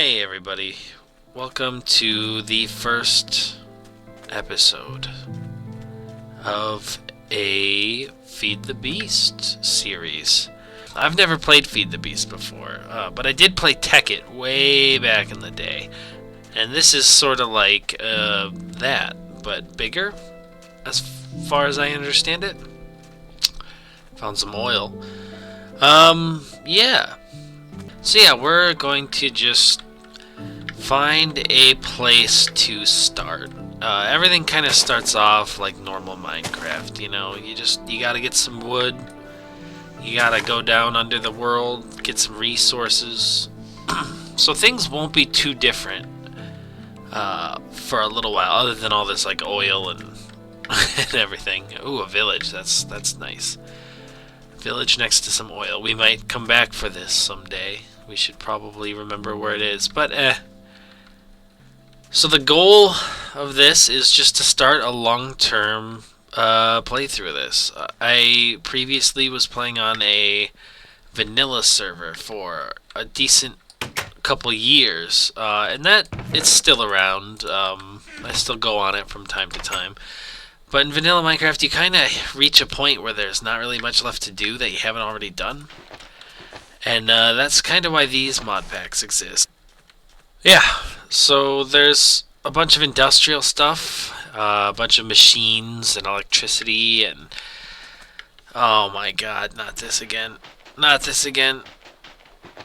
Hey everybody, welcome to the first episode of a Feed the Beast series. I've never played Feed the Beast before, but I did play Tekkit way back in the day. And this is sort of like that, but bigger, as far as I understand it. Found some oil. Yeah. So yeah, we're going to just find a place to start. Everything kind of starts off like normal Minecraft, you know. You gotta get some wood. You gotta go down under the world, get some resources. So things won't be too different for a little while, other than all this like oil and and everything. Ooh, a village. That's nice. Village next to some oil. We might come back for this someday. We should probably remember where it is, but So the goal of this is just to start a long-term playthrough of this. I previously was playing on a vanilla server for a decent couple years, and that it's still around. I still go on it from time to time. But in vanilla Minecraft, you kind of reach a point where there's not really much left to do that you haven't already done. And that's kind of why these mod packs exist. Yeah, so there's a bunch of industrial stuff, a bunch of machines and electricity, and oh my god, not this again. Not this again.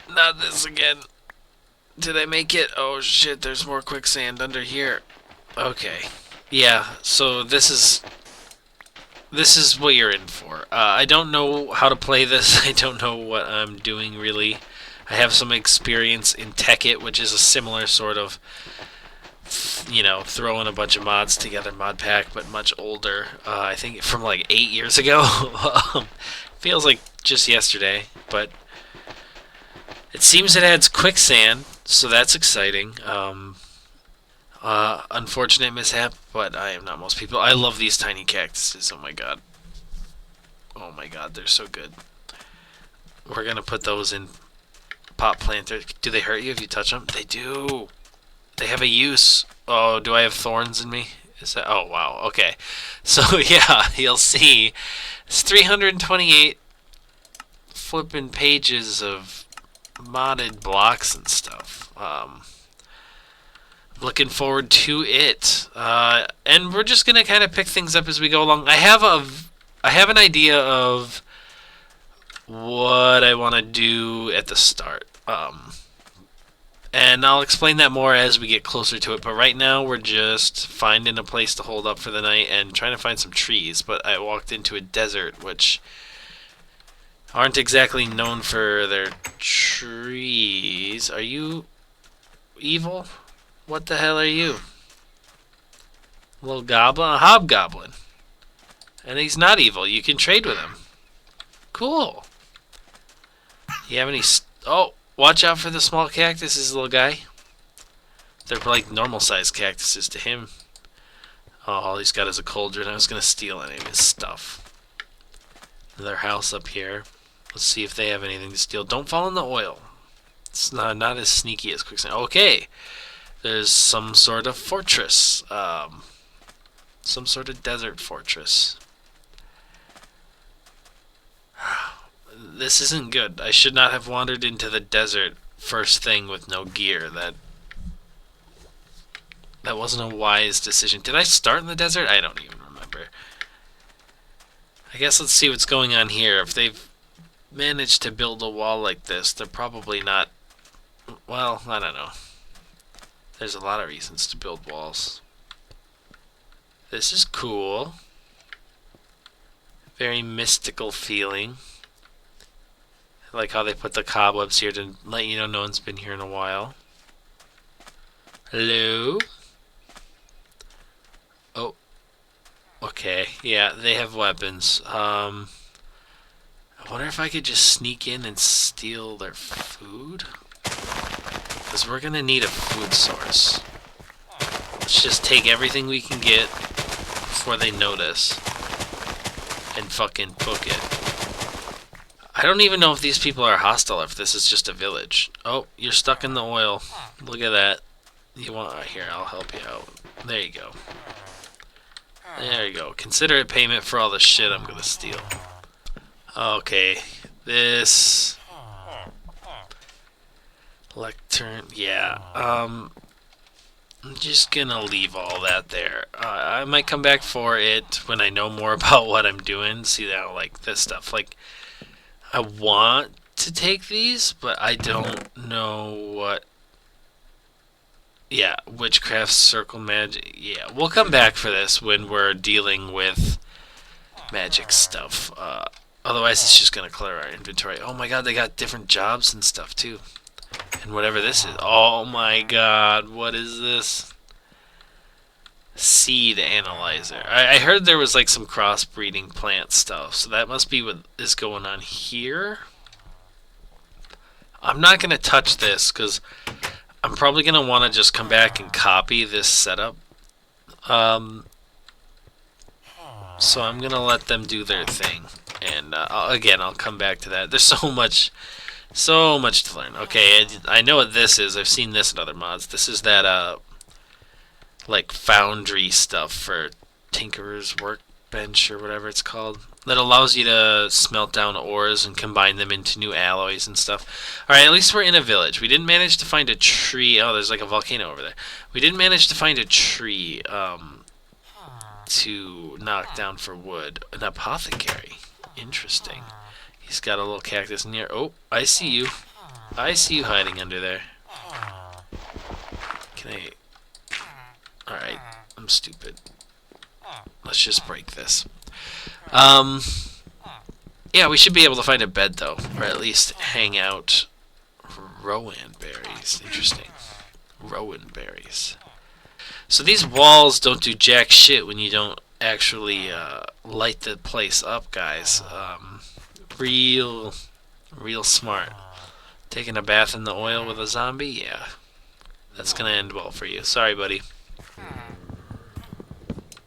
Not this again. Did I make it? Oh shit, there's more quicksand under here. Okay. Yeah, so this is what you're in for. I don't know how to play this. I don't know what I'm doing, really. I have some experience in Tekkit, which is a similar sort of, you know, throwing a bunch of mods together mod pack, but much older. I think from like 8 years ago. Feels like just yesterday, but it seems it adds quicksand, so that's exciting. Unfortunate mishap, but I am not most people. I love these tiny cactuses. Oh my god. Oh my god, they're so good. We're gonna put those in pot planter. Do they hurt you if you touch them? They do. They have a use. Oh, do I have thorns in me? Is that? Oh wow. Okay. So yeah, you'll see. It's 328 flipping pages of modded blocks and stuff. Looking forward to it, and we're just gonna kind of pick things up as we go along. I have an idea of what I want to do at the start, and I'll explain that more as we get closer to it. But right now, we're just finding a place to hold up for the night and trying to find some trees. But I walked into a desert, which aren't exactly known for their trees. Are you evil? What the hell are you? A little goblin? A hobgoblin. And he's not evil. You can trade with him. Cool. You have any... Oh, watch out for the small cactuses, little guy. They're like normal-sized cactuses to him. Oh, all he's got is a cauldron. I was going to steal any of his stuff. Another house up here. Let's see if they have anything to steal. Don't fall in the oil. It's not as sneaky as quicksand. Okay. There's some sort of fortress. Some sort of desert fortress. This isn't good. I should not have wandered into the desert first thing with no gear. That wasn't a wise decision. Did I start in the desert? I don't even remember. I guess let's see what's going on here. If they've managed to build a wall like this, they're probably not... Well, I don't know. There's a lot of reasons to build walls. This is cool. Very mystical feeling. I like how they put the cobwebs here to let you know no one's been here in a while. Hello? Oh. Okay. Yeah, they have weapons. I wonder if I could just sneak in and steal their food? Because we're going to need a food source. Let's just take everything we can get before they notice and fucking book it. I don't even know if these people are hostile or if this is just a village. Oh, you're stuck in the oil. Look at that. You want here? I'll help you out. There you go. There you go. Consider it payment for all the shit I'm gonna steal. Okay, this lectern. Yeah. I'm just gonna leave all that there. I might come back for it when I know more about what I'm doing. See that, like this stuff. Like, I want to take these, but I don't know what. Yeah, witchcraft, circle magic. Yeah, we'll come back for this when we're dealing with magic stuff. Otherwise, it's just gonna clutter our inventory. Oh my god, they got different jobs and stuff too. And whatever this is. Oh my god, what is this? Seed analyzer. I heard there was like some crossbreeding plant stuff, so that must be what is going on here. I'm not gonna touch this because I'm probably gonna want to just come back and copy this setup. So I'm gonna let them do their thing, and again, I'll come back to that. There's so much to learn. Okay, I know what this is. I've seen this in other mods. This is that like foundry stuff for Tinkerer's Workbench or whatever it's called. That allows you to smelt down ores and combine them into new alloys and stuff. Alright, at least we're in a village. We didn't manage to find a tree. Oh, there's like a volcano over there. We didn't manage to find a tree to knock down for wood. An apothecary. Interesting. He's got a little cactus in here. Oh, I see you. I see you hiding under there. Can I... Alright, I'm stupid. Let's just break this. Yeah, we should be able to find a bed, though. Or at least hang out. Rowan berries. Interesting. Rowan berries. So these walls don't do jack shit when you don't actually light the place up, guys. Real smart. Taking a bath in the oil with a zombie? Yeah. That's gonna end well for you. Sorry, buddy.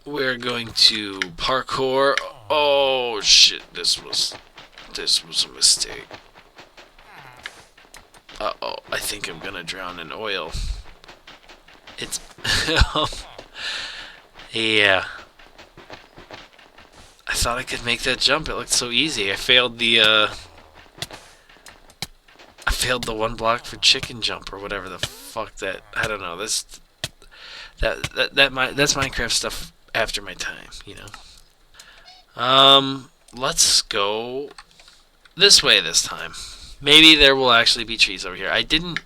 We're going to parkour. Oh shit, this was a mistake. Uh-oh, I think I'm gonna drown in oil. It's... yeah. I thought I could make that jump. It looked so easy. I failed the one block for chicken jump or whatever the fuck that... I don't know. That's Minecraft stuff after my time, you know. Let's go this way this time. Maybe there will actually be trees over here. I didn't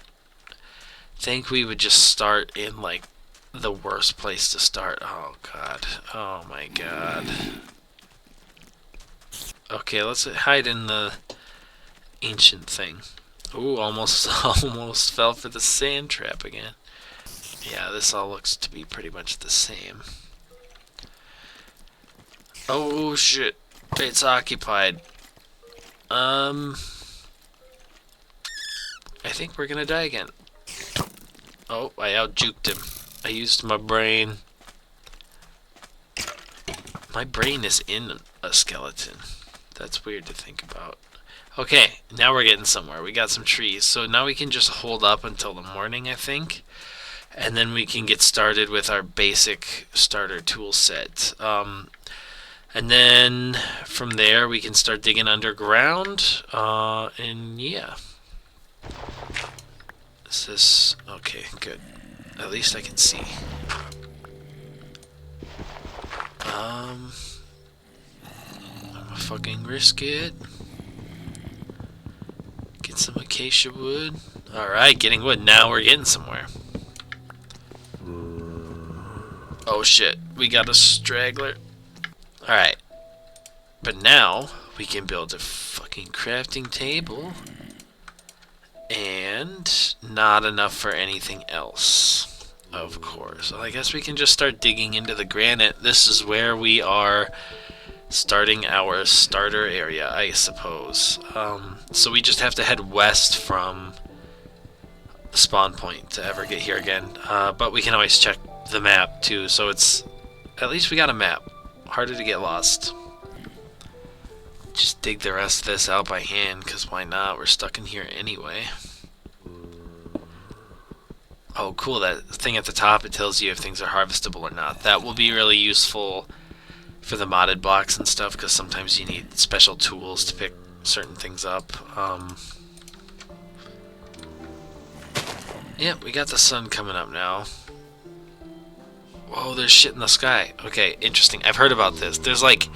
think we would just start in, like, the worst place to start. Oh, God. Oh, my God. Okay, let's hide in the ancient thing. Ooh, almost fell for the sand trap again. Yeah, this all looks to be pretty much the same. Oh, shit. It's occupied. I think we're gonna die again. Oh, I out-juked him. I used my brain. My brain is in a skeleton. That's weird to think about. Okay, now we're getting somewhere. We got some trees. So now we can just hold up until the morning, I think. And then we can get started with our basic starter tool set. And then from there we can start digging underground. And yeah. Is this... okay, good. At least I can see. I'm gonna fucking risk it. Get some acacia wood. Alright, getting wood. Now we're getting somewhere. Oh shit, we got a straggler. Alright. But now, we can build a fucking crafting table. And not enough for anything else. Of course. Well, I guess we can just start digging into the granite. This is where we are starting our starter area, I suppose. So we just have to head west from the spawn point to ever get here again. But we can always check the map too, so it's... at least we got a map. Harder to get lost. Just dig the rest of this out by hand, because why not? We're stuck in here anyway. Oh, cool. That thing at the top, it tells you if things are harvestable or not. That will be really useful for the modded blocks and stuff, because sometimes you need special tools to pick certain things up. Yeah, we got the sun coming up now. Whoa, there's shit in the sky. Okay, interesting. I've heard about this. There's like...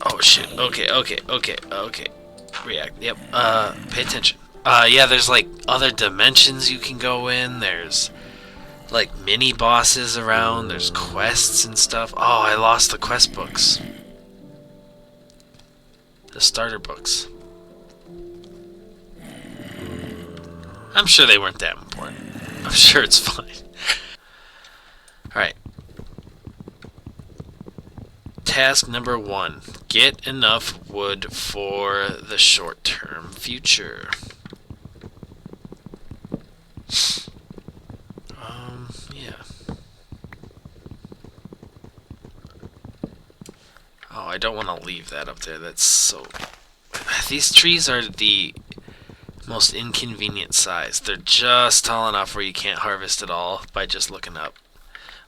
Oh, shit. Okay. React. Yep. Pay attention. Yeah, there's like other dimensions you can go in. There's like mini bosses around. There's quests and stuff. Oh, I lost the quest books. The starter books. I'm sure they weren't that important. I'm sure it's fine. Alright. Task number 1. Get enough wood for the short-term future. Yeah. Oh, I don't want to leave that up there. That's so... These trees are the most inconvenient size. They're just tall enough where you can't harvest at all by just looking up.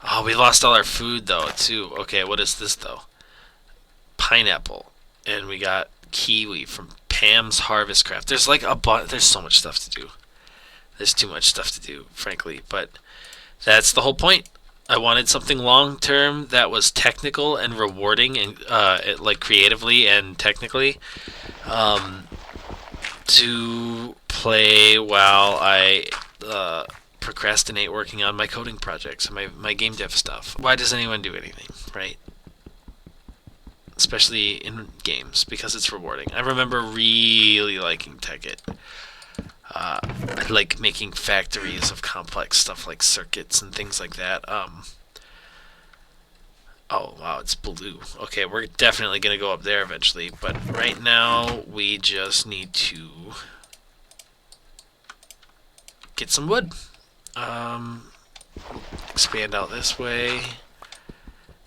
Oh, we lost all our food, though, too. Okay, what is this, though? Pineapple. And we got kiwi from Pam's Harvest Craft. There's like there's so much stuff to do. There's too much stuff to do, frankly. But that's the whole point. I wanted something long-term that was technical and rewarding, and like creatively and technically, to play while I procrastinate working on my coding projects and my game dev stuff. Why does anyone do anything, right? Especially in games, because it's rewarding. I remember really liking Tekkit. I like making factories of complex stuff like circuits and things like that. Oh, wow, it's blue. Okay, we're definitely going to go up there eventually, but right now we just need to get some wood. Expand out this way.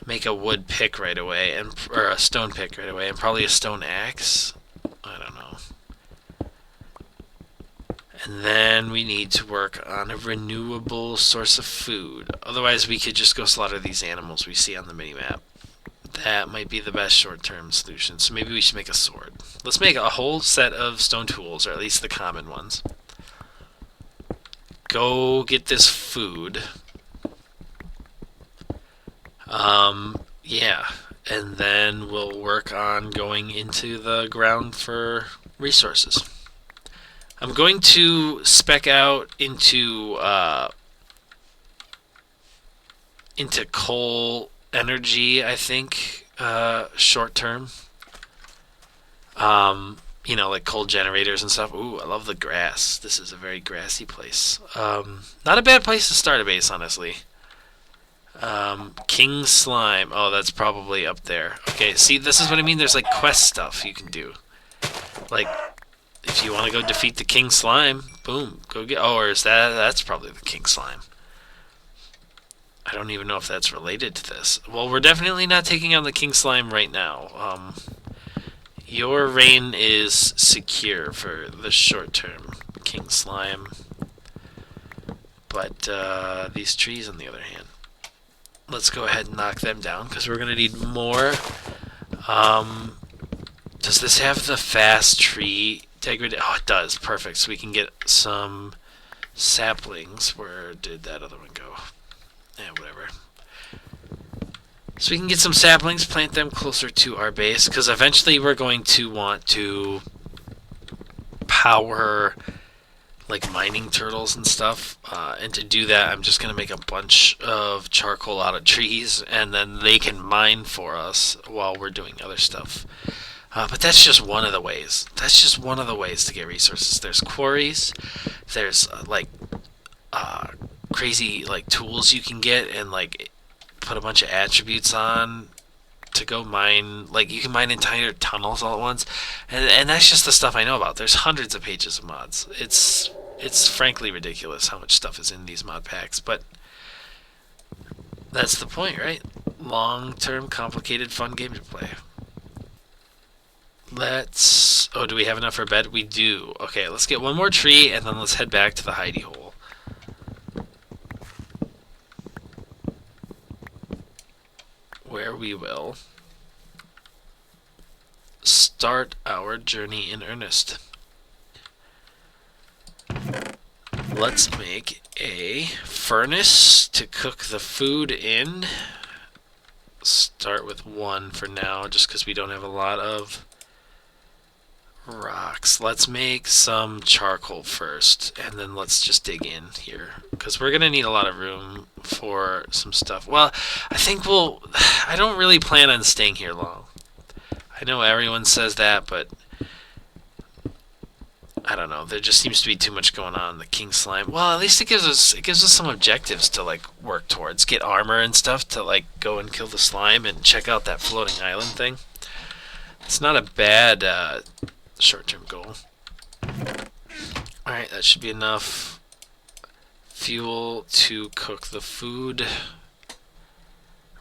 Make a wood pick right away, or a stone pick right away, and probably a stone axe. I don't know. And then we need to work on a renewable source of food. Otherwise, we could just go slaughter these animals we see on the minimap. That might be the best short-term solution. So maybe we should make a sword. Let's make a whole set of stone tools, or at least the common ones. Go get this food. Yeah. And then we'll work on going into the ground for resources. I'm going to spec out into coal energy, I think, short term. You know, like coal generators and stuff. Ooh, I love the grass. This is a very grassy place. Not a bad place to start a base, honestly. King Slime. Oh, that's probably up there. Okay, see, this is what I mean. There's like quest stuff you can do. Like, if you want to go defeat the King Slime, boom, go get... Oh, or is that's probably the King Slime. I don't even know if that's related to this. Well, we're definitely not taking on the King Slime right now. Your reign is secure for the short term, King Slime. But these trees, on the other hand, let's go ahead and knock them down, because we're going to need more. Does this have the fast tree degradation? Oh, it does. Perfect. So we can get some saplings. Where did that other one go? Yeah, whatever. So we can get some saplings, plant them closer to our base, because eventually we're going to want to power like mining turtles and stuff, and to do that I'm just going to make a bunch of charcoal out of trees, and then they can mine for us while we're doing other stuff. But that's just one of the ways. That's just one of the ways to get resources. There's quarries, there's crazy like tools you can get and like put a bunch of attributes on to go mine. Like you can mine entire tunnels all at once, and that's just the stuff I know about. There's hundreds of pages of mods. It's frankly ridiculous how much stuff is in these mod packs, but that's the point, right? Long-term, complicated, fun game to play. Let's... Oh, do we have enough for bed? We do. Okay, let's get one more tree, and then let's head back to the hidey hole. Where we will start our journey in earnest. Let's make a furnace to cook the food in. Start with one for now, just because we don't have a lot of rocks. Let's make some charcoal first, and then let's just dig in here, because we're gonna need a lot of room for some stuff. Well, I think I don't really plan on staying here long. I know everyone says that, but I don't know. There just seems to be too much going on. The king slime. Well, at least it gives us some objectives to like work towards. Get armor and stuff to like go and kill the slime and check out that floating island thing. It's not a bad short-term goal. All right, that should be enough fuel to cook the food.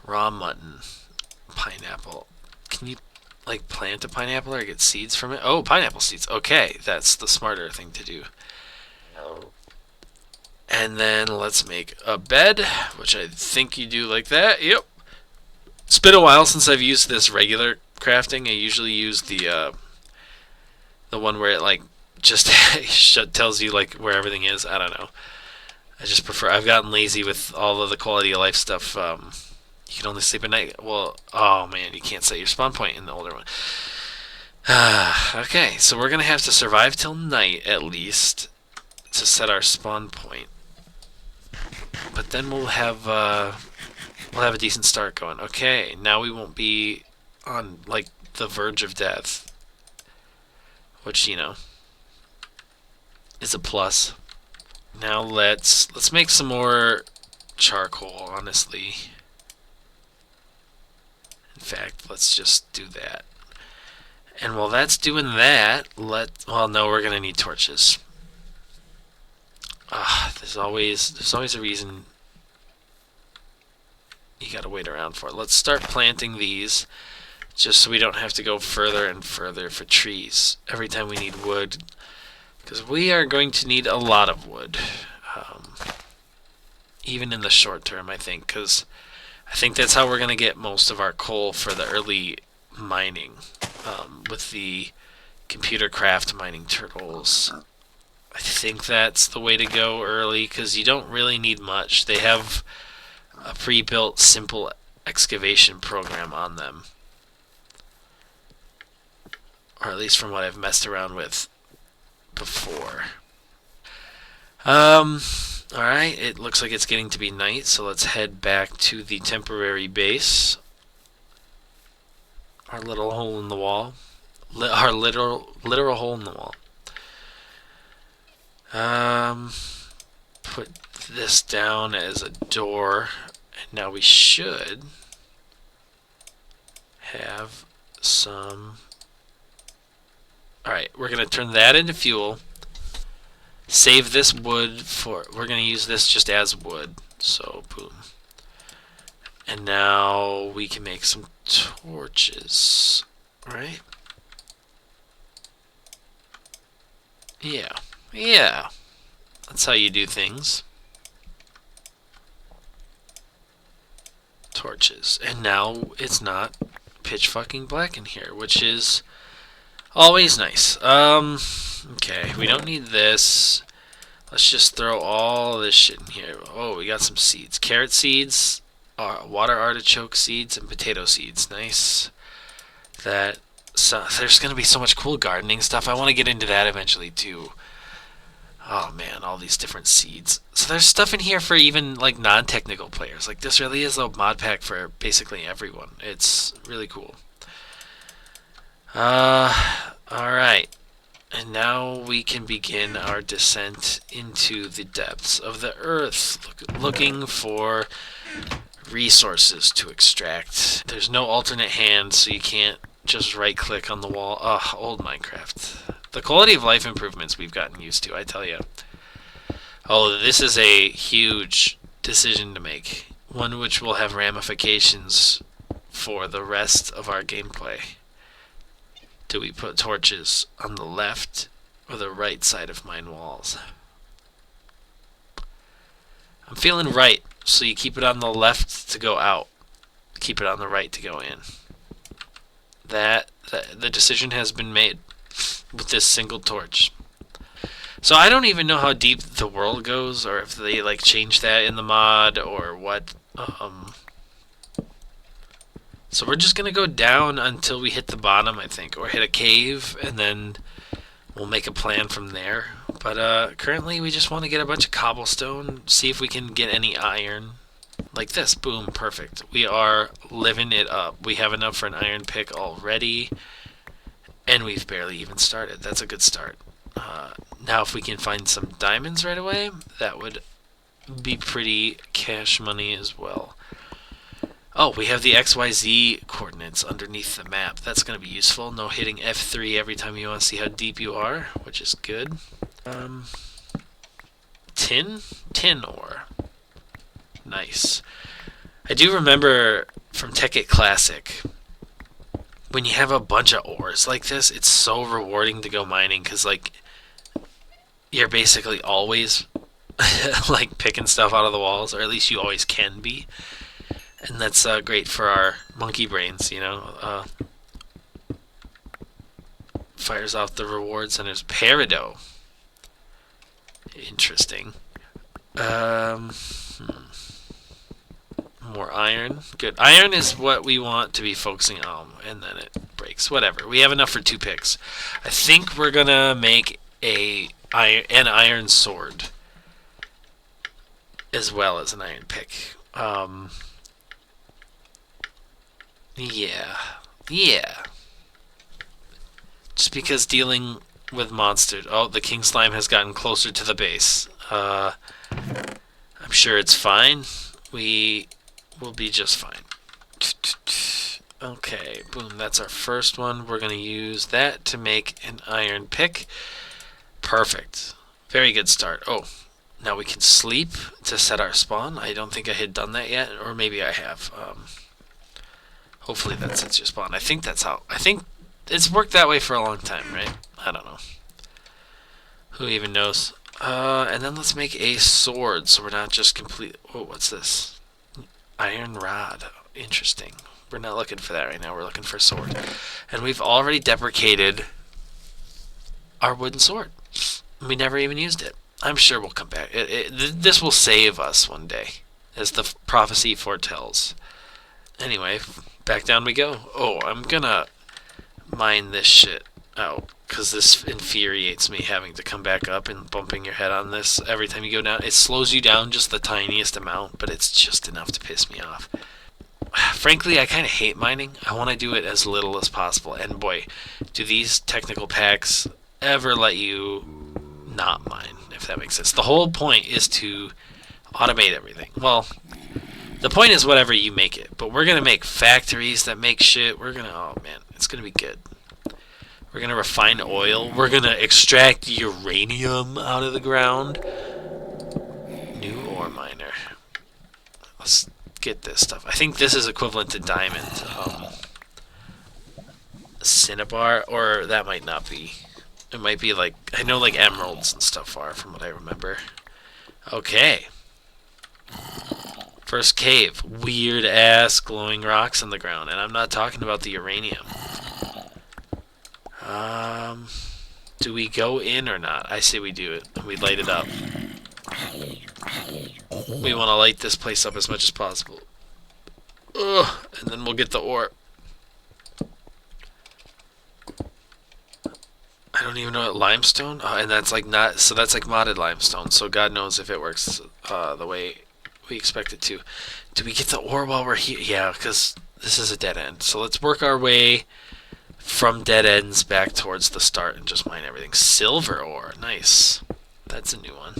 Raw mutton, pineapple. Can you like plant a pineapple or get seeds from it? Oh, pineapple seeds. Okay, that's the smarter thing to do. And then let's make a bed, which I think you do like that. Yep. It's been a while since I've used this regular crafting. I usually use the one where it like just tells you like where everything is. I don't know. I just prefer. I've gotten lazy with all of the quality of life stuff. You can only sleep at night. Well, oh man, you can't set your spawn point in the older one. Okay, so we're gonna have to survive till night at least to set our spawn point. But then we'll have a decent start going. Okay, now we won't be on like the verge of death, which you know is a plus. Now let's make some more charcoal. Honestly. In fact, let's just do that. And while that's doing that, well, no, we're gonna need torches. There's always a reason you gotta wait around for it. Let's start planting these, just so we don't have to go further and further for trees every time we need wood, because we are going to need a lot of wood, even in the short term, I think, because I think that's how we're going to get most of our coal for the early mining, with the computer craft mining turtles. I think that's the way to go early, because you don't really need much. They have a pre-built simple excavation program on them, or at least from what I've messed around with before. Alright, it looks like it's getting to be night, so let's head back to the temporary base. Our little hole in the wall. Our literal hole in the wall. Put this down as a door, and now we should have some... Alright, we're going to turn that into fuel. Save this wood for... We're going to use this just as wood. So, boom. And now we can make some torches. Right? Yeah. Yeah. That's how you do things. Torches. And now it's not pitch fucking black in here, which is always nice. Okay, we don't need this. Let's just throw all this shit in here. Oh, we got some seeds. Carrot seeds, water artichoke seeds, and potato seeds. Nice. There's going to be so much cool gardening stuff. I want to get into that eventually, too. Oh, man, all these different seeds. So there's stuff in here for even, like, non-technical players. Like, this really is a mod pack for basically everyone. It's really cool. Alright. And now we can begin our descent into the depths of the earth, looking for resources to extract. There's no alternate hand, so you can't just right-click on the wall. Ugh, old Minecraft. The quality of life improvements we've gotten used to, I tell you. Oh, this is a huge decision to make. One which will have ramifications for the rest of our gameplay. Do we put torches on the left or the right side of mine walls? I'm feeling right, so you keep it on the left to go out. Keep it on the right to go in. The decision has been made with this single torch. So I don't even know how deep the world goes, or if they like change that in the mod or what. So we're just gonna go down until we hit the bottom, I think, or hit a cave, and then we'll make a plan from there. But currently we just want to get a bunch of cobblestone, see if we can get any iron. Like this, boom, perfect. We are living it up. We have enough for an iron pick already, and we've barely even started. That's a good start. Now if we can find some diamonds right away, that would be pretty cash money as well. Oh, we have the XYZ coordinates underneath the map. That's going to be useful. No hitting F3 every time you want to see how deep you are, which is good. Tin ore. Nice. I do remember from Tech8 Classic, when you have a bunch of ores like this, it's so rewarding to go mining, because like you're basically always like picking stuff out of the walls, or at least you always can be. And that's great for our monkey brains, you know. Fires off the reward centers. Peridot. Interesting. More iron. Good. Iron is what we want to be focusing on, and then it breaks. Whatever. We have enough for 2 picks. I think we're gonna make an iron sword as well as an iron pick. Yeah. Just because dealing with monsters. Oh, the king slime has gotten closer to the base. I'm sure it's fine. We will be just fine. Okay, boom, that's our first one. We're going to use that to make an iron pick. Perfect. Very good start. Oh, now we can sleep to set our spawn. I don't think I had done that yet, or maybe I have. Hopefully that sets your spawn. I think that's how. I think it's worked that way for a long time, right? I don't know. Who even knows? And then let's make a sword, so we're not just complete. Oh, what's this? Iron rod. Interesting. We're not looking for that right now. We're looking for a sword. And we've already deprecated our wooden sword. We never even used it. I'm sure we'll come back. This will save us one day, as the prophecy foretells. Anyway, back down we go. Oh, I'm gonna mine this shit out, because this infuriates me, having to come back up and bumping your head on this every time you go down. It slows you down just the tiniest amount, but it's just enough to piss me off. Frankly, I kind of hate mining. I want to do it as little as possible, and boy, do these technical packs ever let you not mine, if that makes sense. The whole point is to automate everything. Well, the point is whatever you make it, but we're going to make factories that make shit. We're going to, oh man, it's going to be good. We're going to refine oil. We're going to extract uranium out of the ground. New ore miner. Let's get this stuff. I think this is equivalent to diamond. Cinnabar, or that might not be. It might be like, I know like emeralds and stuff are, from what I remember. Okay. First cave. Weird ass glowing rocks on the ground, and I'm not talking about the uranium. Do we go in or not? I say we do it, and we light it up. We want to light this place up as much as possible. Ugh, and then we'll get the ore. I don't even know what limestone. And that's like not. So that's like modded limestone. So God knows if it works the way we expect it to. Do we get the ore while we're here? Yeah, because this is a dead end. So let's work our way from dead ends back towards the start and just mine everything. Silver ore, nice. That's a new one.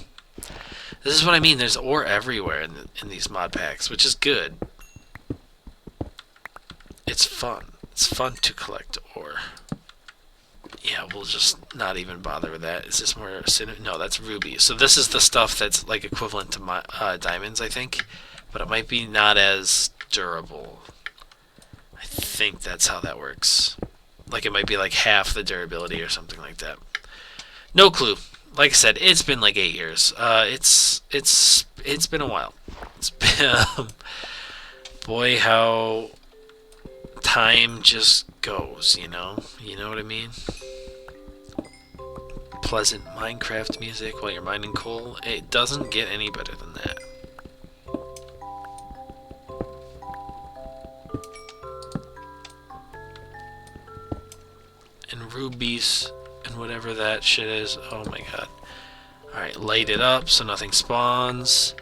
This is what I mean. There's ore everywhere in these mod packs, which is good. It's fun. It's fun to collect ore. Yeah, we'll just not even bother with that. Is this more no, that's ruby. So this is the stuff that's like equivalent to my, diamonds, I think, but it might be not as durable. I think that's how that works. Like it might be like half the durability or something like that. No clue. Like I said, it's been like 8 years. It's been a while. It's been boy, how time just goes. You know what I mean. Pleasant Minecraft music while you're mining coal. It doesn't get any better than that. And rubies and whatever that shit is. Oh my god. Alright, light it up so nothing spawns.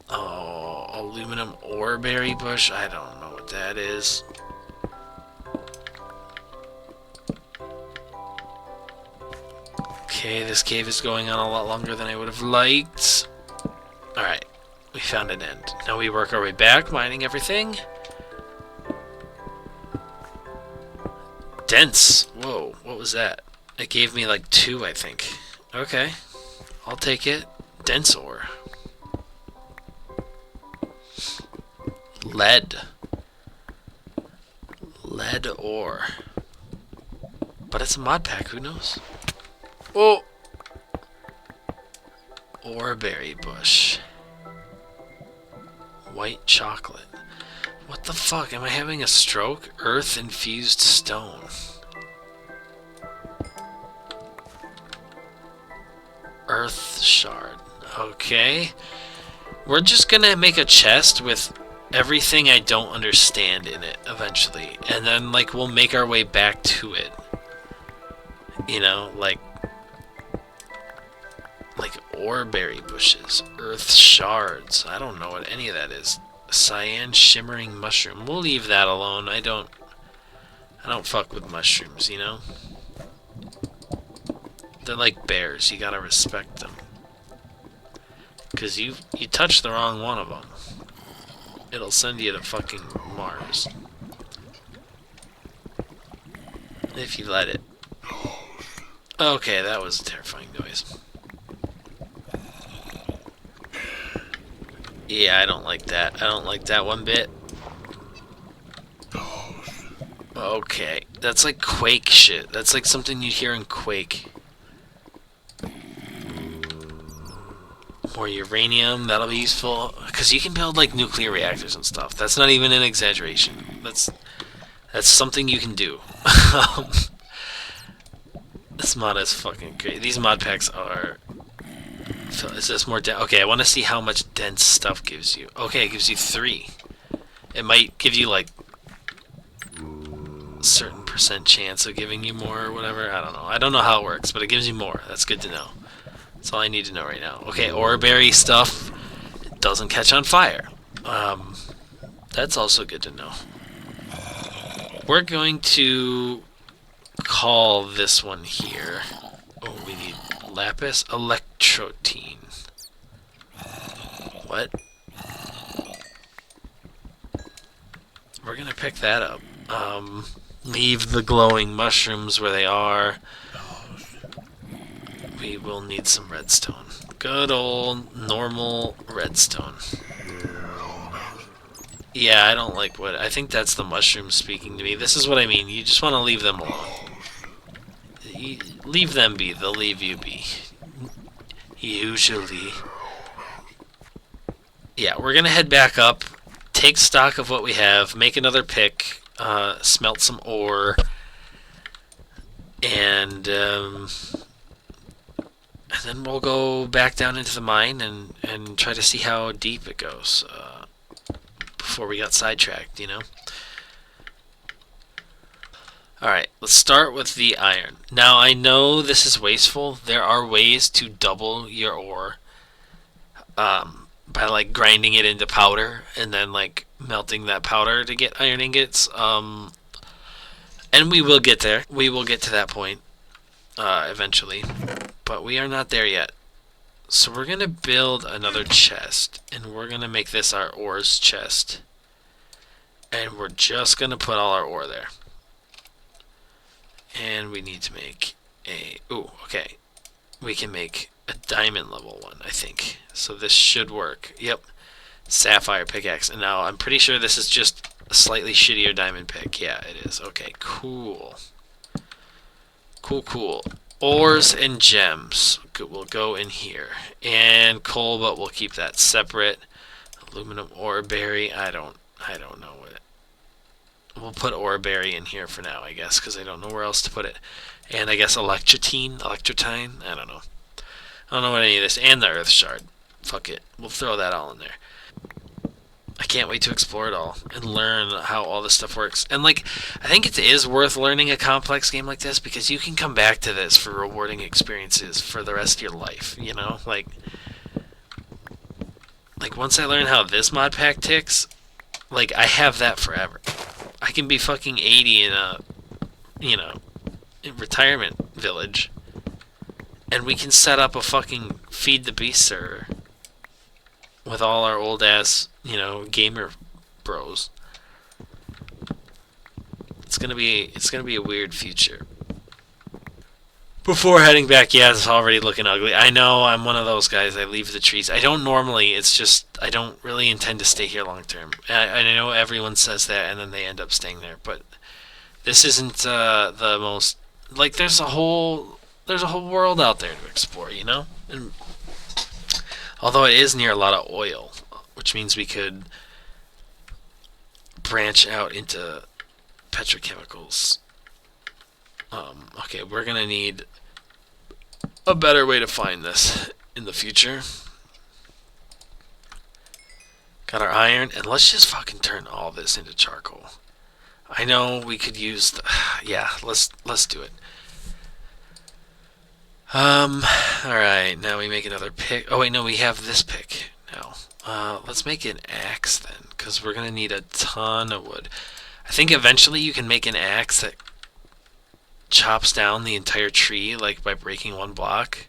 Oh, aluminum ore berry bush. I don't know what that is. Okay, this cave is going on a lot longer than I would have liked. Alright, we found an end. Now we work our way back, mining everything. Dense. Whoa, what was that? It gave me like 2, I think. Okay, I'll take it. Dense ore. Lead. Lead ore. But it's a mod pack, who knows? Oh! Oreberry bush. White chocolate. What the fuck? Am I having a stroke? Earth infused stone. Earth shard. Okay. We're just gonna make a chest with everything I don't understand in it eventually. And then, like, we'll make our way back to it. You know, like oreberry bushes, earth shards. I don't know what any of that is. Cyan shimmering mushroom. We'll leave that alone. I don't fuck with mushrooms, you know? They're like bears. You gotta respect them. Cause you touch the wrong one of them, it'll send you to fucking Mars. If you let it. Okay, that was a terrifying noise. Yeah, I don't like that. I don't like that one bit. Okay, that's like Quake shit. That's like something you'd hear in Quake. More uranium, that'll be useful. Because you can build like nuclear reactors and stuff. That's not even an exaggeration. That's something you can do. This mod is fucking great. These mod packs are... Is this more dense? Okay, I want to see how much dense stuff gives you. Okay, it gives you 3. It might give you like a certain % chance of giving you more or whatever. I don't know. I don't know how it works, but it gives you more. That's good to know. That's all I need to know right now. Okay, oreberry stuff doesn't catch on fire. That's also good to know. We're going to call this one here. Oh, we need lapis electrotine. What? We're gonna pick that up. Leave the glowing mushrooms where they are. We will need some redstone. Good old normal redstone. Yeah, I don't like what... I think that's the mushrooms speaking to me. This is what I mean. You just want to leave them alone. Leave them be. They'll leave you be. Usually. Yeah, we're going to head back up. Take stock of what we have. Make another pick. Smelt some ore. And then we'll go back down into the mine and try to see how deep it goes. Before we got sidetracked, you know? Alright, let's start with the iron. Now, I know this is wasteful. There are ways to double your ore by, like, grinding it into powder and then, like, melting that powder to get iron ingots. And we will get there. We will get to that point eventually. But we are not there yet. So we're going to build another chest, and we're going to make this our ores chest. And we're just going to put all our ore there. And we need to make a... Ooh, okay. We can make a diamond level one, I think. So this should work. Yep. Sapphire pickaxe. And now I'm pretty sure this is just A slightly shittier diamond pick. Yeah, it is. Okay, cool. Cool. Ores and gems will go in here. And coal, but we'll keep that separate. Aluminum ore berry. I don't know what. We'll put ore berry in here for now, I guess, because I don't know where else to put it. And I guess electrotine. I don't know. I don't know what any of this. And the earth shard. Fuck it. We'll throw that all in there. I can't wait to explore it all and learn how all this stuff works. And like, I think it is worth learning a complex game like this because you can come back to this for rewarding experiences for the rest of your life. You know, like once I learn how this mod pack ticks, like I have that forever. I can be fucking 80 in a, retirement village, and we can set up a fucking feed the beast server with all our old ass, gamer bros. It's gonna be a weird future. Before heading back, yeah, it's already looking ugly. I know, I'm one of those guys. I leave the trees. I don't normally. It's just I don't really intend to stay here long term. I know everyone says that, and then they end up staying there. But this isn't the most like. There's a whole world out there to explore, And although it is near a lot of oil, which means we could branch out into petrochemicals. Okay, we're gonna need a better way to find this in the future. Got our iron, and let's just fucking turn all this into charcoal. I know we could use the... Yeah, let's do it. Alright, now we make another pick. Oh wait, no, we have this pick now. Let's make an axe then, because we're gonna need a ton of wood. I think eventually you can make an axe that chops down the entire tree, like by breaking one block.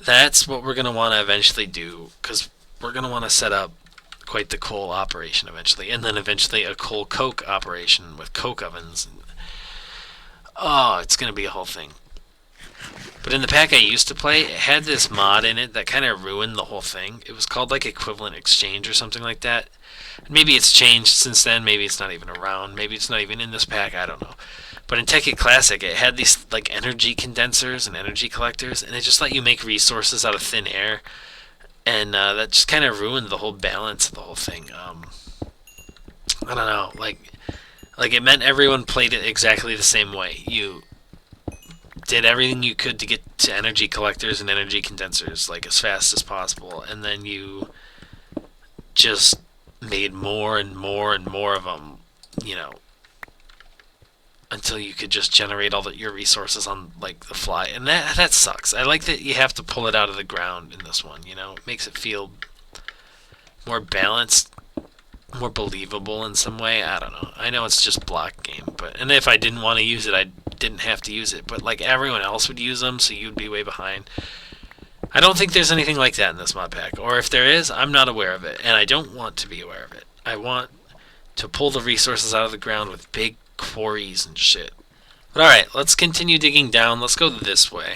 That's what we're going to want to eventually do, because we're going to want to set up quite the coal operation eventually, and then eventually a coal coke operation with coke ovens. Oh, it's going to be a whole thing. But in the pack I used to play, it had this mod in it that kind of ruined the whole thing. It was called like Equivalent Exchange or something like that. Maybe it's changed since then, maybe it's not even around, maybe it's not even in this pack, I don't know. But in Tekkit Classic, it had these like energy condensers and energy collectors, and it just let you make resources out of thin air, and that just kind of ruined the whole balance of the whole thing. I don't know, like it meant everyone played it exactly the same way. You did everything you could to get to energy collectors and energy condensers like as fast as possible, and then you just made more and more and more of them, until you could just generate all your resources on like the fly, and that sucks. I like that you have to pull it out of the ground in this one. It makes it feel more balanced, more believable in some way. I don't know. I know it's just block game, and if I didn't want to use it, I didn't have to use it. But like everyone else would use them, so you'd be way behind. I don't think there's anything like that in this mod pack, or if there is, I'm not aware of it, and I don't want to be aware of it. I want to pull the resources out of the ground with big quarries and shit. But alright, let's continue digging down. Let's go this way.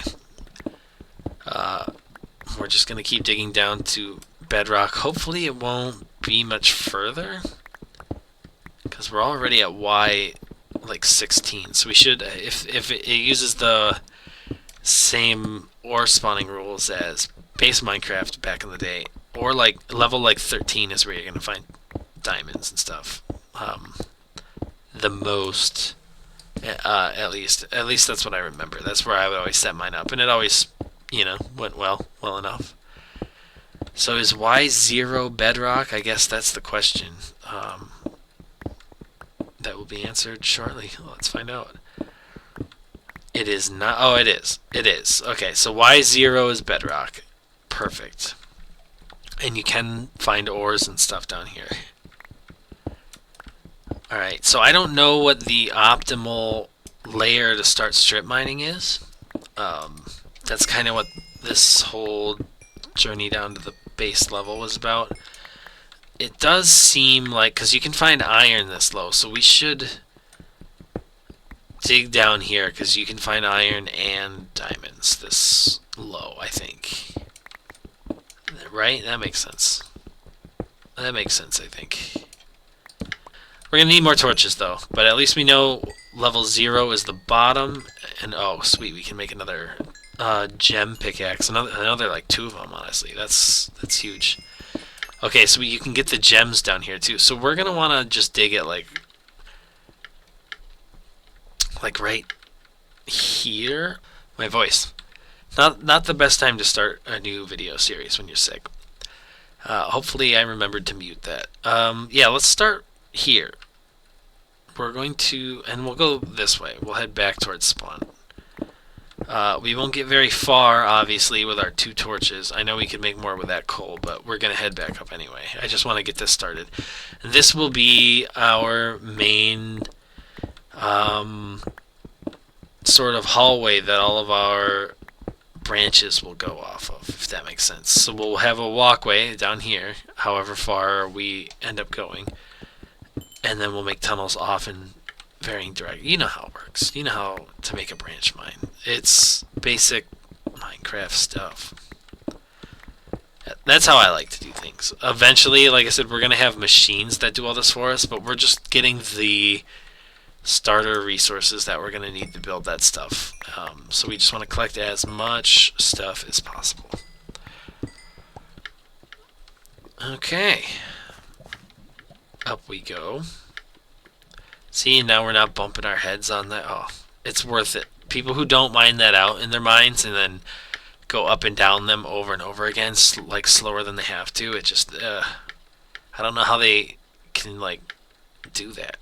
We're just going to keep digging down to bedrock. Hopefully it won't be much further, because we're already at Y like 16. So we should, if it uses the same ore spawning rules as base Minecraft back in the day, or like level like 13 is where you're going to find diamonds and stuff. The most, at least that's what I remember. That's where I would always set mine up, and it always, went well enough. So is Y0 bedrock? I guess that's the question. That will be answered shortly. Let's find out. It is not. Oh, it is. It is. Okay, so Y0 is bedrock. Perfect. And you can find ores and stuff down here. Alright, so I don't know what the optimal layer to start strip mining is. That's kind of what this whole journey down to the base level was about. It does seem like, because you can find iron this low, so we should dig down here, because you can find iron and diamonds this low, I think. Right? That makes sense. That makes sense, I think. We're gonna need more torches though, but at least we know level 0 is the bottom, and oh sweet, we can make another gem pickaxe, another like 2 of them. Honestly, that's huge. Okay, so you can get the gems down here too. So we're gonna want to just dig it like right here. My voice. Not the best time to start a new video series when you're sick. Hopefully I remembered to mute that. Yeah, let's start here. We're going to, and we'll go this way. We'll head back towards spawn. We won't get very far, obviously, with our 2 torches. I know we could make more with that coal, but we're going to head back up anyway. I just want to get this started. This will be our main sort of hallway that all of our branches will go off of, if that makes sense. So we'll have a walkway down here, however far we end up going, and then we'll make tunnels off in varying directions. You know how it works. You know how to make a branch mine. It's basic Minecraft stuff. That's how I like to do things. Eventually, like I said, we're going to have machines that do all this for us, but we're just getting the starter resources that we're going to need to build that stuff. So we just want to collect as much stuff as possible. Okay. Up we go. See, now we're not bumping our heads on that. Oh, it's worth it. People who don't mine that out in their minds and then go up and down them over and over again, like slower than they have to, it just, I don't know how they can, like, do that.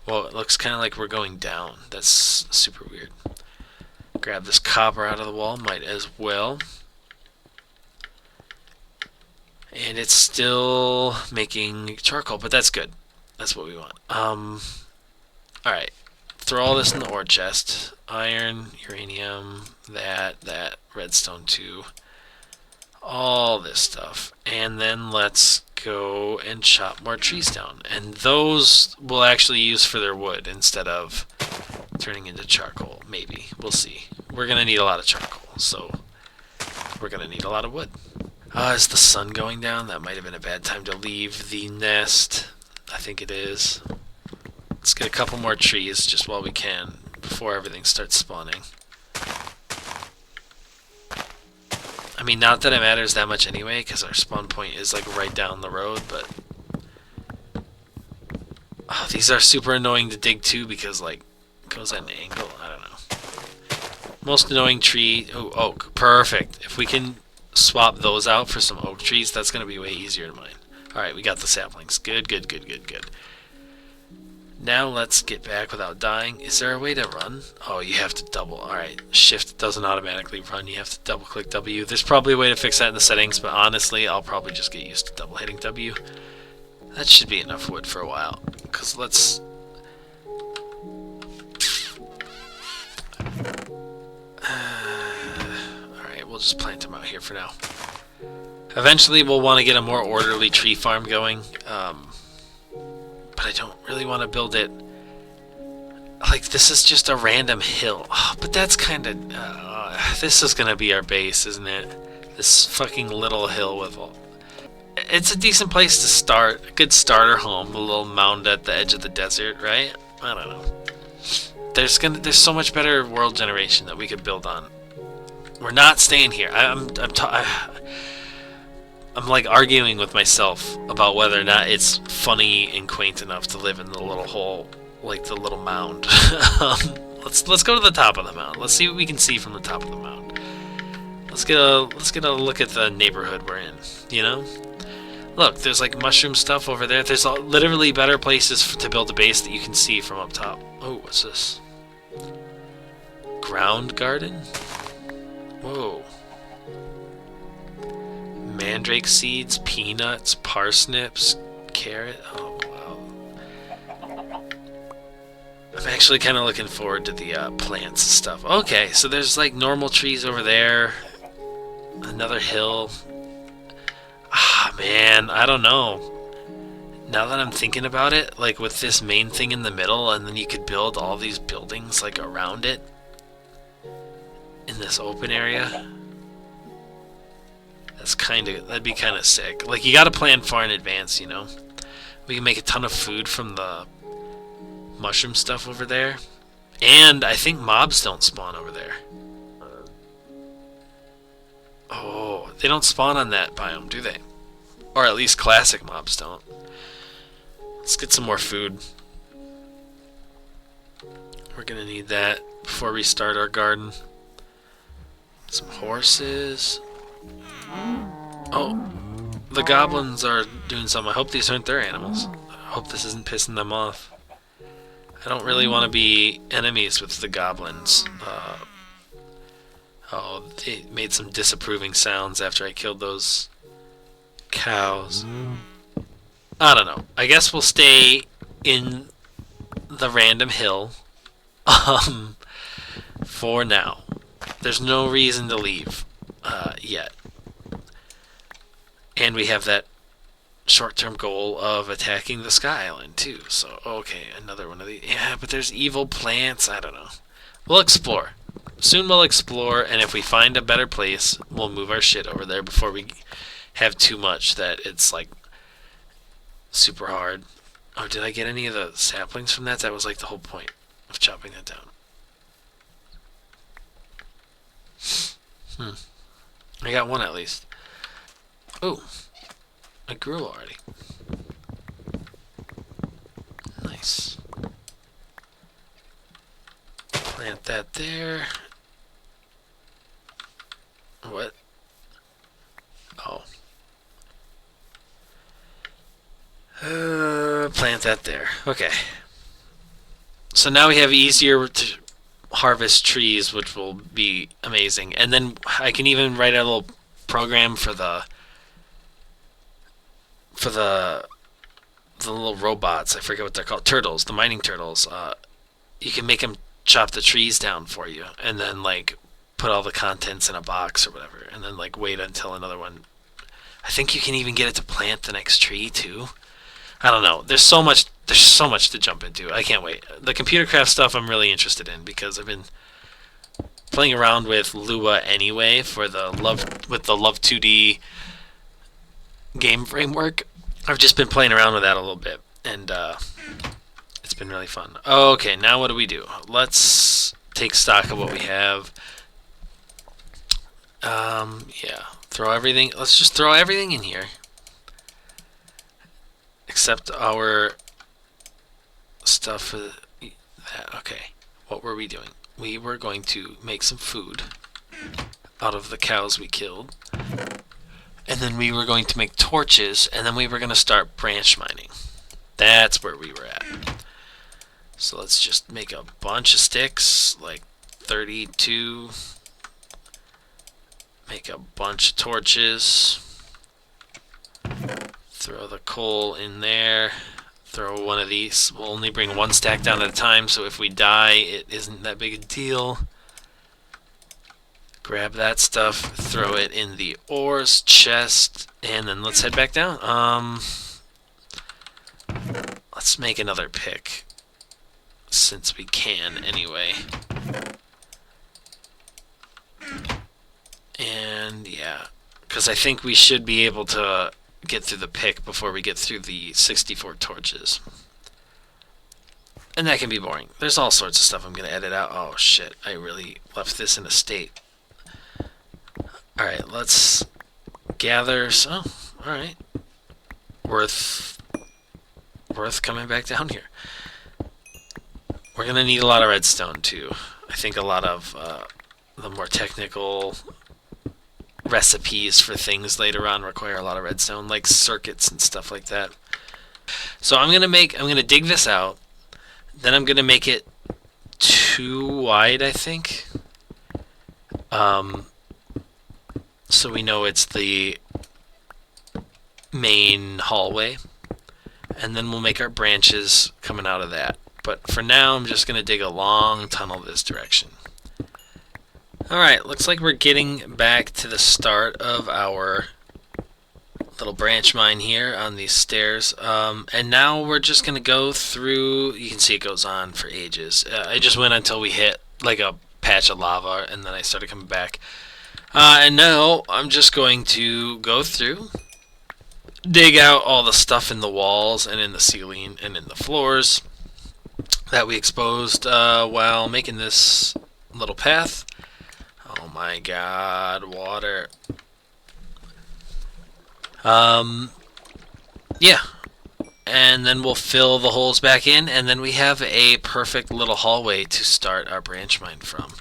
Well, it looks kind of like we're going down. That's super weird. Grab this copper out of the wall, might as well. And it's still making charcoal, but that's good. That's what we want. Alright. Throw all this in the ore chest. Iron, uranium, that, redstone too. All this stuff. And then let's go and chop more trees down. And those we'll actually use for their wood instead of turning into charcoal. Maybe. We'll see. We're going to need a lot of charcoal, so we're going to need a lot of wood. Is the sun going down? That might have been a bad time to leave the nest. I think it is. Let's get a couple more trees just while we can before everything starts spawning. I mean, not that it matters that much anyway, because our spawn point is like right down the road, but oh, these are super annoying to dig too because like it goes at an angle. I don't know. Most annoying tree. Oh, oak. Perfect. If we can swap those out for some oak trees, that's going to be way easier to mine. Alright, we got the saplings. Good. Now let's get back without dying. Is there a way to run? Oh, you have to double. Alright, shift doesn't automatically run. You have to double click W. There's probably a way to fix that in the settings, but honestly, I'll probably just get used to double hitting W. That should be enough wood for a while. Because let's... Alright, we'll just plant them out here for now. Eventually, we'll want to get a more orderly tree farm going. But I don't really want to build it like this is just a random hill. Oh, but that's kind of this is gonna be our base, isn't it? This fucking little hill with all... It's a decent place to start, a good starter home, a little mound at the edge of the desert, right? I don't know. There's so much better world generation that we could build on. We're not staying here. I'm like arguing with myself about whether or not it's funny and quaint enough to live in the little hole, like the little mound. Let's go to the top of the mound. Let's see what we can see from the top of the mound. Let's get a look at the neighborhood we're in. You know, look, there's like mushroom stuff over there. There's literally better places to build a base that you can see from up top. Oh, what's this? Ground garden? Whoa. Mandrake seeds, peanuts, parsnips, carrot. Oh, wow. I'm actually kind of looking forward to the plants and stuff. Okay, so there's like normal trees over there. Another hill. Ah, man, I don't know. Now that I'm thinking about it, like with this main thing in the middle, and then you could build all these buildings like around it in this open area. That'd be kind of sick. Like, you gotta plan far in advance, you know? We can make a ton of food from the mushroom stuff over there. And I think mobs don't spawn over there. Oh, they don't spawn on that biome, do they? Or at least classic mobs don't. Let's get some more food. We're gonna need that before we start our garden. Some horses. Oh, the goblins are doing something. I hope these aren't their animals. I hope this isn't pissing them off. I don't really want to be enemies with the goblins. Oh, they made some disapproving sounds after I killed those cows. I don't know. I guess we'll stay in the random hill for now. There's no reason to leave yet. And we have that short-term goal of attacking the Sky Island too. So, okay, another one of these. Yeah, but there's evil plants. I don't know. We'll explore. Soon we'll explore, and if we find a better place, we'll move our shit over there before we have too much that it's like super hard. Oh, did I get any of the saplings from that? That was like the whole point of chopping that down. I got one at least. Oh, I grew already. Nice. Plant that there. What? Oh. Plant that there. Okay. So now we have easier to harvest trees, which will be amazing. And then I can even write a little program for the little robots. I forget what they're called. Turtles, the mining turtles. You can make them chop the trees down for you, and then like put all the contents in a box or whatever, and then like wait until another one. I think you can even get it to plant the next tree too. I don't know. There's so much. There's so much to jump into. I can't wait. The computer craft stuff I'm really interested in because I've been playing around with Lua anyway for the Love 2D game framework. I've just been playing around with that a little bit, and it's been really fun. Okay, now what do we do? Let's take stock of what we have. Yeah, throw everything. Let's just throw everything in here, except our stuff for that. Okay, what were we doing? We were going to make some food out of the cows we killed. And then we were going to make torches, and then we were going to start branch mining. That's where we were at. So let's just make a bunch of sticks, like 32. Make a bunch of torches. Throw the coal in there. Throw one of these. We'll only bring one stack down at a time, so if we die, it isn't that big a deal. Grab that stuff, throw it in the ores chest, and then let's head back down. Let's make another pick, since we can anyway. And yeah, because I think we should be able to get through the pick before we get through the 64 torches. And that can be boring. There's all sorts of stuff I'm going to edit out. Oh shit, I really left this in a state. Alright, let's gather some. Alright. Worth coming back down here. We're going to need a lot of redstone, too. I think a lot of the more technical recipes for things later on require a lot of redstone, like circuits and stuff like that. So I'm going to dig this out. Then I'm going to make it too wide, I think. So we know it's the main hallway, and then we'll make our branches coming out of that. But for now, I'm just going to dig a long tunnel this direction. Alright, looks like we're getting back to the start of our little branch mine here on these stairs. And now we're just going to go through. You can see it goes on for ages. I just went until we hit like a patch of lava, and then I started coming back. And now I'm just going to go through dig out all the stuff in the walls and in the ceiling and in the floors that we exposed while making this little path. Oh my god, water. Yeah. And then we'll fill the holes back in, and then we have a perfect little hallway to start our branch mine from.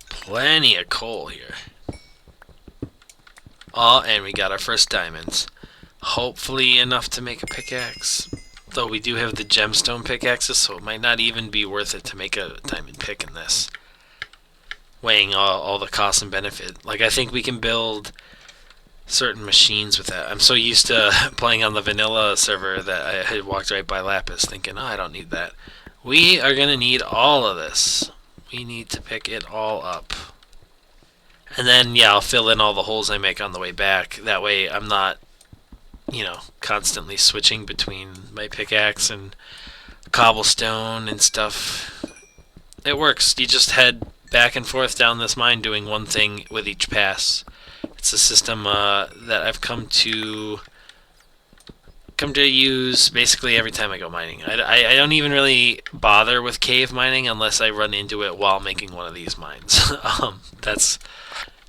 Plenty of coal here. Oh, and we got our first diamonds. Hopefully enough to make a pickaxe. Though we do have the gemstone pickaxes, so it might not even be worth it to make a diamond pick in this. Weighing all the cost and benefit. Like, I think we can build certain machines with that. I'm so used to playing on the vanilla server that I had walked right by lapis thinking, oh, I don't need that. We are going to need all of this. We need to pick it all up. And then, yeah, I'll fill in all the holes I make on the way back. That way I'm not, constantly switching between my pickaxe and cobblestone and stuff. It works. You just head back and forth down this mine doing one thing with each pass. It's a system that I've come to use basically every time I go mining. I don't even really bother with cave mining unless I run into it while making one of these mines.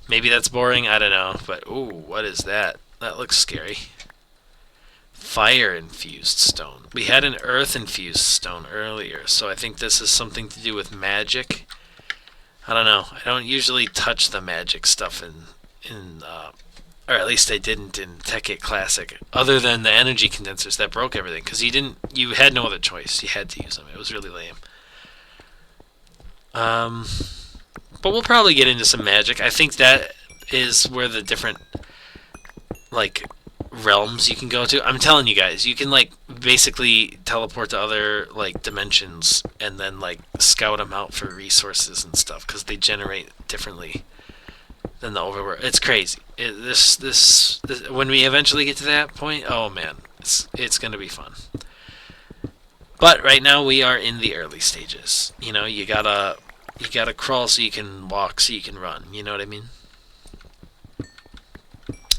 Maybe that's boring, I don't know. But ooh, what is that? That looks scary. Fire infused stone. We had an earth infused stone earlier, so I think this is something to do with magic. I don't know. I don't usually touch the magic stuff or at least I didn't in Tech 8 Classic, other than the energy condensers that broke everything, because you had no other choice. You had to use them. It was really lame. But we'll probably get into some magic. I think that is where the different, realms you can go to. I'm telling you guys, you can, basically teleport to other, dimensions and then, scout them out for resources and stuff, because they generate differently than the overworld. It's crazy. This when we eventually get to that point, oh man, it's gonna be fun. But right now we are in the early stages. You gotta crawl so you can walk, so you can run. You know what I mean?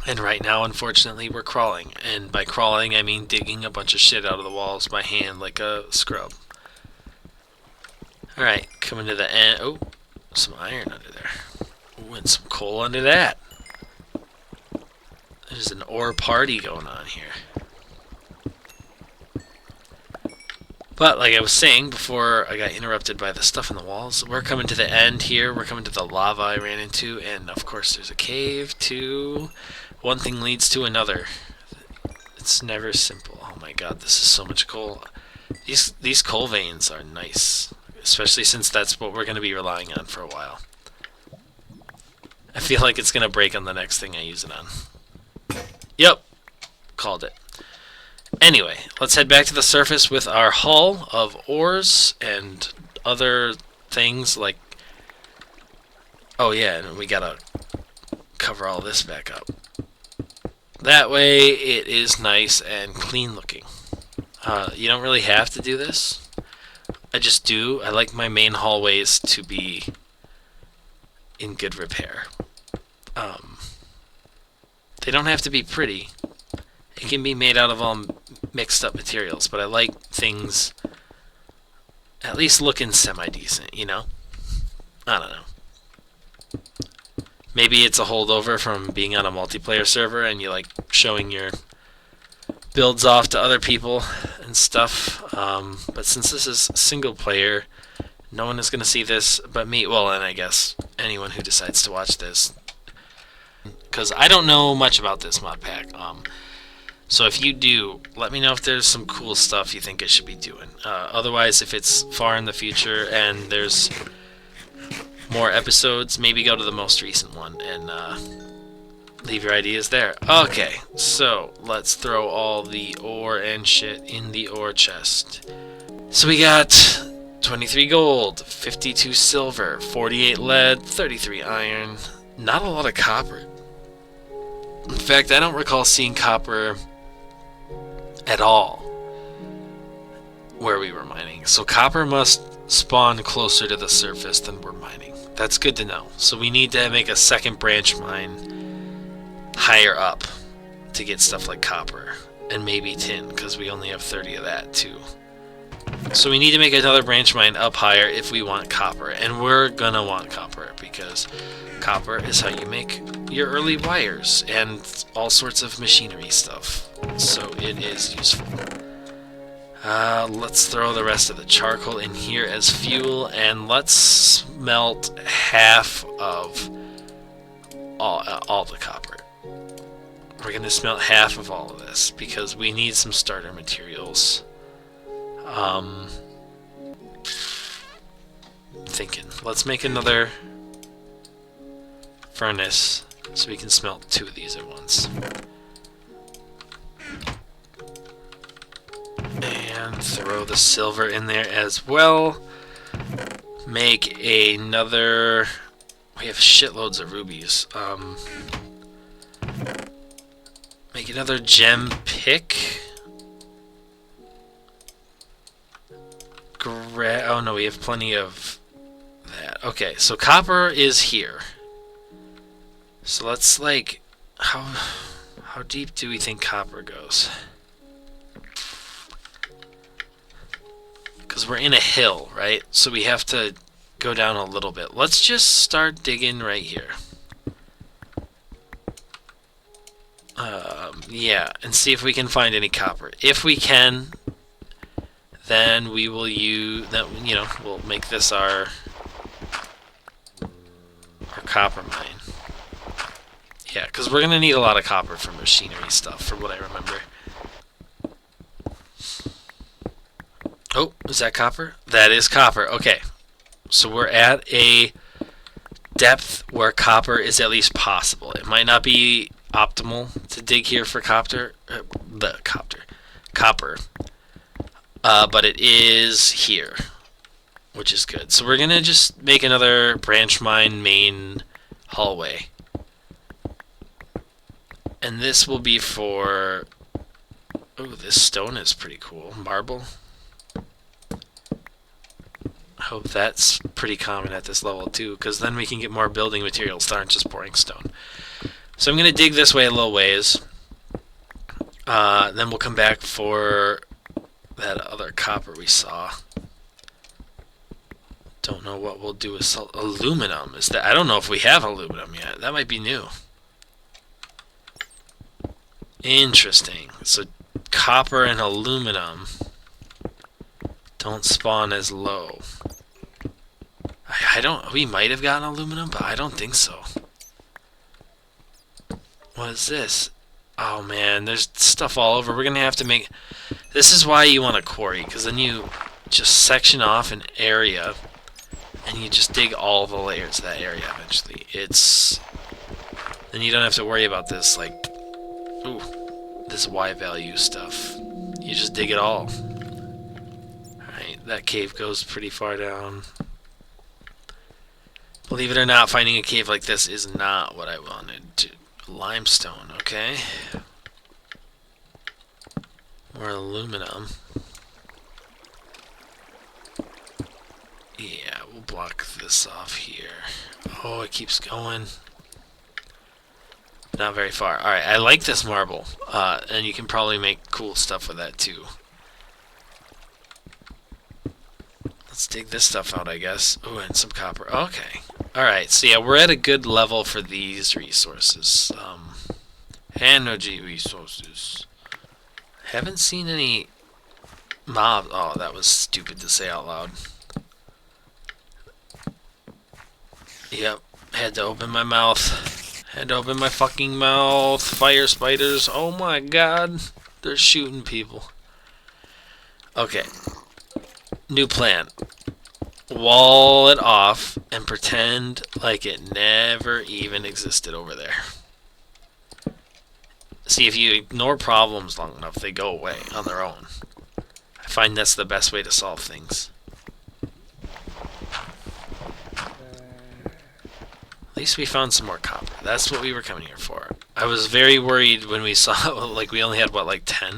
And right now, unfortunately, we're crawling. And by crawling, I mean digging a bunch of shit out of the walls by hand like a scrub. Alright, coming to the end. Oh, some iron under there. Ooh, and some coal under that. There's an ore party going on here. But, like I was saying before I got interrupted by the stuff in the walls, we're coming to the end here. We're coming to the lava I ran into, and of course there's a cave too. One thing leads to another. It's never simple. Oh my god, this is so much coal. These coal veins are nice, especially since that's what we're going to be relying on for a while. I feel like it's going to break on the next thing I use it on. Yep, called it. Anyway, let's head back to the surface with our hull of ores and other things like... Oh yeah, and we gotta cover all this back up. That way it is nice and clean looking. You don't really have to do this. I just do. I like my main hallways to be in good repair. They don't have to be pretty. It can be made out of all mixed up materials, but I like things at least looking semi-decent, I don't know. Maybe it's a holdover from being on a multiplayer server and you like showing your builds off to other people and stuff. But since this is single player, no one is going to see this but me. Well, and I guess anyone who decides to watch this. Because I don't know much about this mod pack. So if you do, let me know if there's some cool stuff you think I should be doing. Otherwise, if it's far in the future and there's more episodes, maybe go to the most recent one and leave your ideas there. Okay, so let's throw all the ore and shit in the ore chest. So we got 23 gold, 52 silver, 48 lead, 33 iron, not a lot of copper. In fact, I don't recall seeing copper at all where we were mining. So copper must spawn closer to the surface than we're mining. That's good to know. So we need to make a second branch mine higher up. to get stuff like copper and maybe tin, because we only have 30 of that too. So we need to make another branch mine up higher if we want copper, and we're gonna want copper because copper is how you make your early wires and all sorts of machinery stuff. So it is useful. Let's throw the rest of the charcoal in here as fuel, and let's smelt half of all the copper. We're going to smelt half of all of this because we need some starter materials. Thinking. Let's make another furnace so we can smelt 2 of these at once. And throw the silver in there as well. Make another... We have shitloads of rubies. Make another gem pick. Oh no, we have plenty of that. Okay, so copper is here. So let's like... How deep do we think copper goes? Because we're in a hill, right? So we have to go down a little bit. Let's just start digging right here. Yeah, and see if we can find any copper. If we can, then we will use that. You know, we'll make this our copper mine. Yeah, because we're gonna need a lot of copper for machinery stuff, from what I remember. Oh, is that copper? That is copper. Okay. So we're at a depth where copper is at least possible. It might not be optimal to dig here for copper, but it is here, which is good. So we're gonna just make another branch mine main hallway, and this will be for... Oh, this stone is pretty cool. Marble. I hope that's pretty common at this level too, because then we can get more building materials that aren't just pouring stone. So I'm going to dig this way a little ways. Then we'll come back for that other copper we saw. Don't know what we'll do with aluminum. Is that? I don't know if we have aluminum yet. That might be new. Interesting. So copper and aluminum don't spawn as low. I don't... We might have gotten aluminum, but I don't think so. What is this? Oh man, there's stuff all over. We're gonna have to make... This is why you want a quarry, because then you just section off an area and you just dig all the layers of that area eventually. It's... Then you don't have to worry about this, like... Ooh, this Y value stuff. You just dig it all. Alright, that cave goes pretty far down. Believe it or not, finding a cave like this is not what I wanted to... Limestone, okay. More aluminum. Yeah, we'll block this off here. Oh, it keeps going. Not very far. Alright, I like this marble. And you can probably make cool stuff with that too. Let's dig this stuff out, I guess. Oh, and some copper. Okay. Alright, so yeah, we're at a good level for these resources. Energy resources. Haven't seen any mobs. Oh, that was stupid to say out loud. Yep, had to open my mouth. Had to open my fucking mouth. Fire spiders. Oh my god. They're shooting people. Okay. New plan. Wall it off and pretend like it never even existed over there. See, if you ignore problems long enough, they go away on their own. I find that's the best way to solve things. At least we found some more copper. That's what we were coming here for. I was very worried when we saw, like, we only had, what, like 10?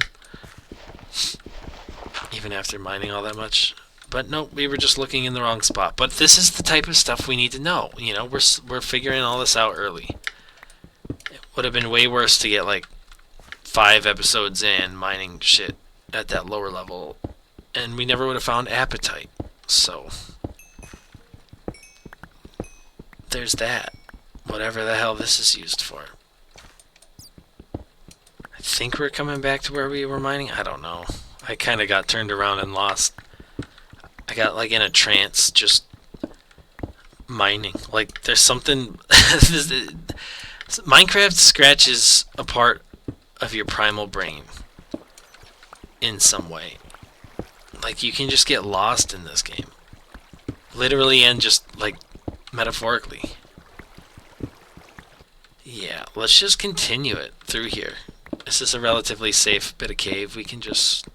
Even after mining all that much. But nope, we were just looking in the wrong spot. But this is the type of stuff we need to know. You know, we're figuring all this out early. It would have been way worse to get, like, 5 episodes in mining shit at that lower level, and we never would have found apatite. So there's that. Whatever the hell this is used for. I think we're coming back to where we were mining. I don't know. I kind of got turned around and lost. I got like in a trance just mining. Like there's something. Minecraft scratches a part of your primal brain in some way. Like you can just get lost in this game. Literally and just like metaphorically. Yeah, let's just continue it through here. This is a relatively safe bit of cave. We can just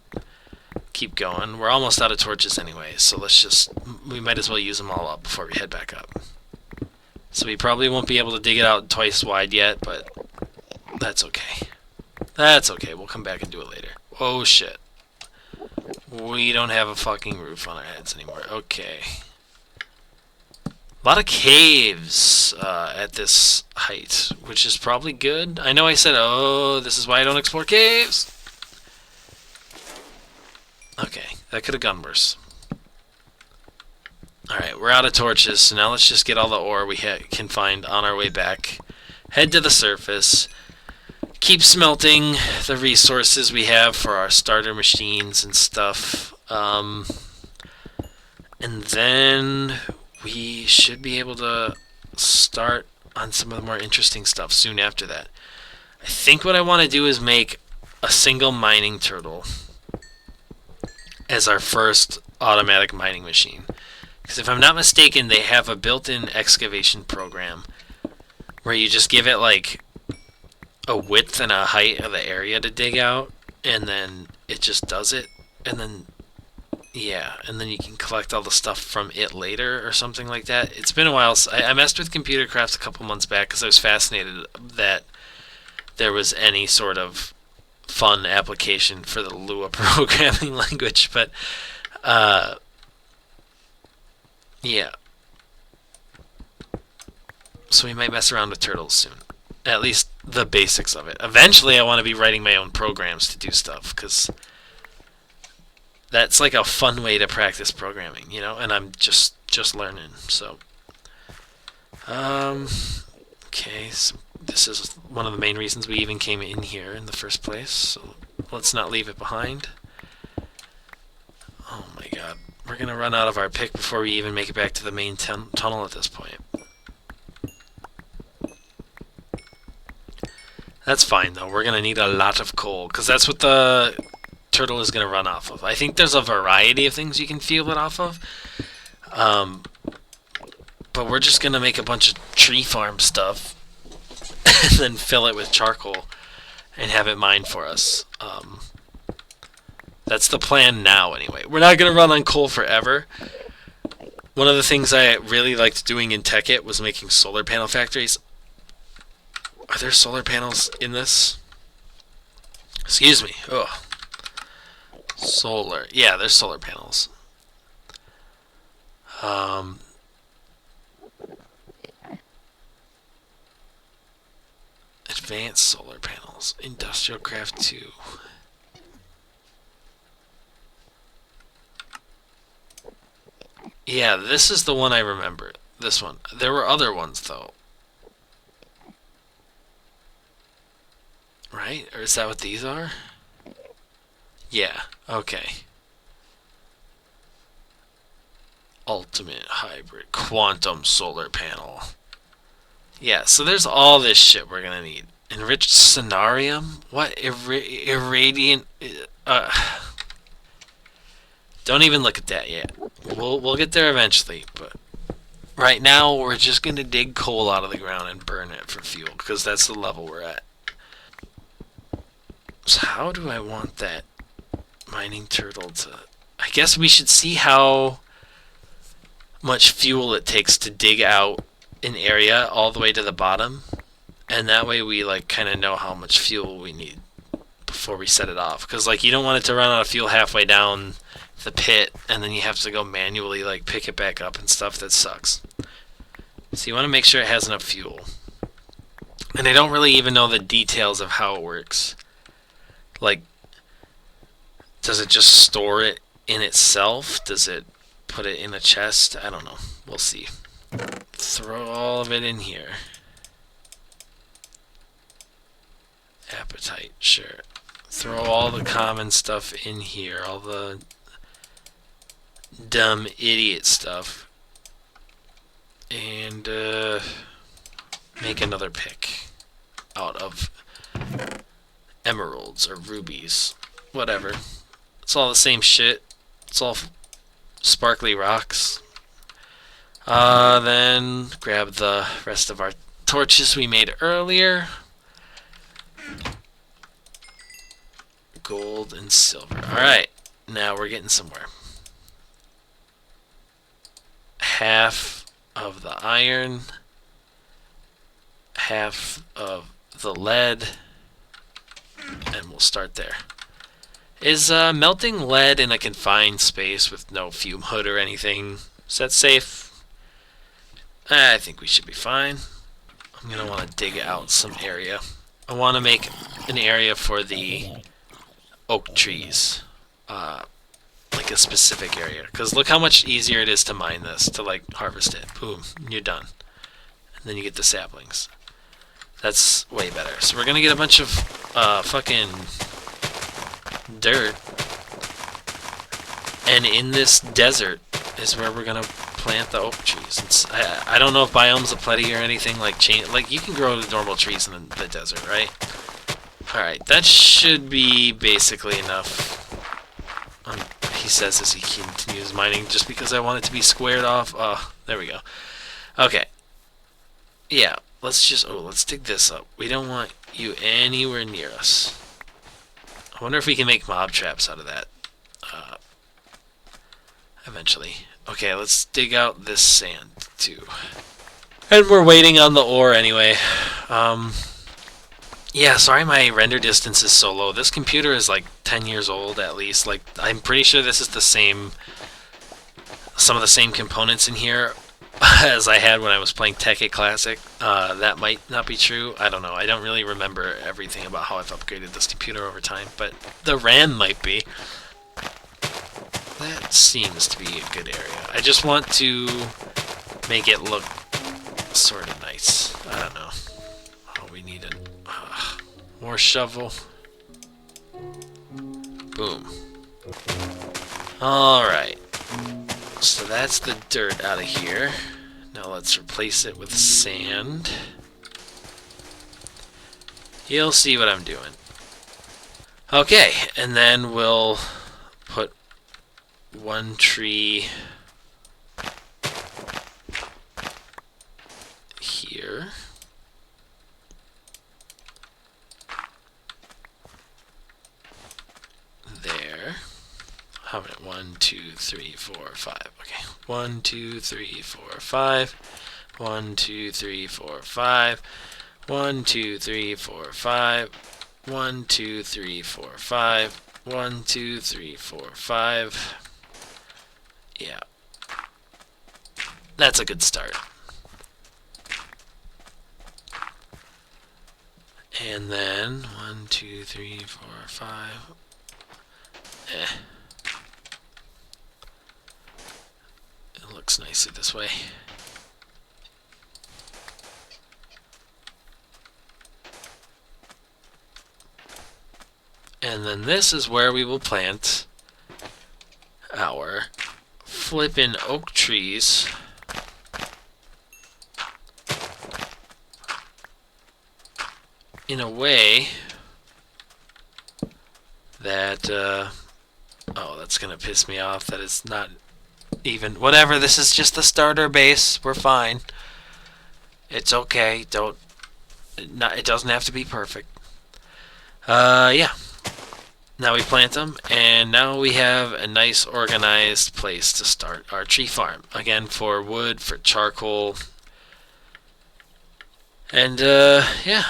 keep going. We're almost out of torches anyway, so we might as well use them all up before we head back up. So we probably won't be able to dig it out twice wide yet, but that's okay. That's okay, we'll come back and do it later. Oh shit. We don't have a fucking roof on our heads anymore. Okay. A lot of caves at this height, which is probably good. I know I said, oh, this is why I don't explore caves. Okay, that could have gone worse. Alright, we're out of torches, so now let's just get all the ore we can find on our way back. Head to the surface. Keep smelting the resources we have for our starter machines and stuff. And then we should be able to start on some of the more interesting stuff soon after that. I think what I want to do is make a single mining turtle as our first automatic mining machine. Because if I'm not mistaken, they have a built-in excavation program where you just give it like a width and a height of the area to dig out, and then it just does it, and then yeah, and then you can collect all the stuff from it later or something like that. It's been a while. I messed with Computer Crafts a couple months back because I was fascinated that there was any sort of fun application for the Lua programming language, but yeah. So we might mess around with turtles soon. At least the basics of it. Eventually I want to be writing my own programs to do stuff, because that's like a fun way to practice programming, you know? And I'm just learning, so. Okay, so this is one of the main reasons we even came in here in the first place, so let's not leave it behind. Oh my god. We're gonna run out of our pick before we even make it back to the main tunnel at this point. That's fine though, we're gonna need a lot of coal, because that's what the turtle is gonna run off of. I think there's a variety of things you can fuel it off of. But we're just gonna make a bunch of tree farm stuff and then fill it with charcoal and have it mine for us. That's the plan now anyway. We're not gonna run on coal forever. One of the things I really liked doing in Tech-It was making solar panel factories. Are there solar panels in this? Excuse me. Oh. Solar. Yeah, there's solar panels. Advanced solar panels. Industrial Craft 2. Yeah, this is the one I remember. This one. There were other ones, though. Right? Or is that what these are? Yeah, okay. Ultimate Hybrid Quantum Solar Panel. Yeah, so there's all this shit we're gonna need. Enriched Cenarium? What? Irradiant... Don't even look at that yet. We'll get there eventually, but right now we're just gonna dig coal out of the ground and burn it for fuel, because that's the level we're at. So how do I want that mining turtle to... I guess we should see how much fuel it takes to dig out an area all the way to the bottom, and that way we like kind of know how much fuel we need before we set it off, because like you don't want it to run out of fuel halfway down the pit and then you have to go manually like pick it back up and stuff. That sucks. So you want to make sure it has enough fuel, and I don't really even know the details of how it works. Like, does it just store it in itself? Does it put it in a chest? I don't know. We'll see. Throw all of it in here. Appetite, sure. Throw all the common stuff in here. All the dumb idiot stuff. And make another pick out of emeralds or rubies. Whatever. It's all the same shit. It's all sparkly rocks. Then grab the rest of our torches we made earlier. Gold and silver. Alright, now we're getting somewhere. Half of the iron, half of the lead, and we'll start there. Is melting lead in a confined space with no fume hood or anything, is that safe? I think we should be fine. I'm going to want to dig out some area. I want to make an area for the oak trees. Like a specific area. Because look how much easier it is to mine this, to like harvest it. Boom, you're done. And then you get the saplings. That's way better. So we're going to get a bunch of fucking dirt. And in this desert is where we're going to plant the oak trees. I don't know if biomes of plenty or anything like change. Like you can grow normal trees in the desert, right? All right, that should be basically enough. He says as he continues mining, just because I want it to be squared off. Oh, there we go. Okay. Yeah, let's dig this up. We don't want you anywhere near us. I wonder if we can make mob traps out of that. Eventually. Okay, let's dig out this sand, too. And we're waiting on the ore anyway. Yeah, sorry my render distance is so low. This computer is like 10 years old at least. Like, I'm pretty sure this is the same... some of the same components in here as I had when I was playing Tekkit Classic. That might not be true. I don't know. I don't really remember everything about how I've upgraded this computer over time. But the RAM might be. That seems to be a good area. I just want to make it look sort of nice. I don't know. Oh, we need more shovel. Boom. Alright. So that's the dirt out of here. Now let's replace it with sand. You'll see what I'm doing. Okay, and then we'll put one tree here. There. How many? 1, 2, 3, 4, 5. Okay. 1, 2, 3, 4, 5. 1, 2, 3, 4, 5. 1, 2, 3, 4, 5. 1, 2, 3, 4, 5. 1, 2, 3, 4, 5. Yeah. That's a good start. And then 1, 2, 3, 4, 5. It looks nicer this way. And then this is where we will plant our flippin' oak trees. In a way that, oh, that's gonna piss me off that it's not even, whatever, this is just the starter base, we're fine. It's okay, it doesn't have to be perfect. Yeah. Now we plant them, and now we have a nice organized place to start our tree farm. Again, for wood, for charcoal. And, yeah.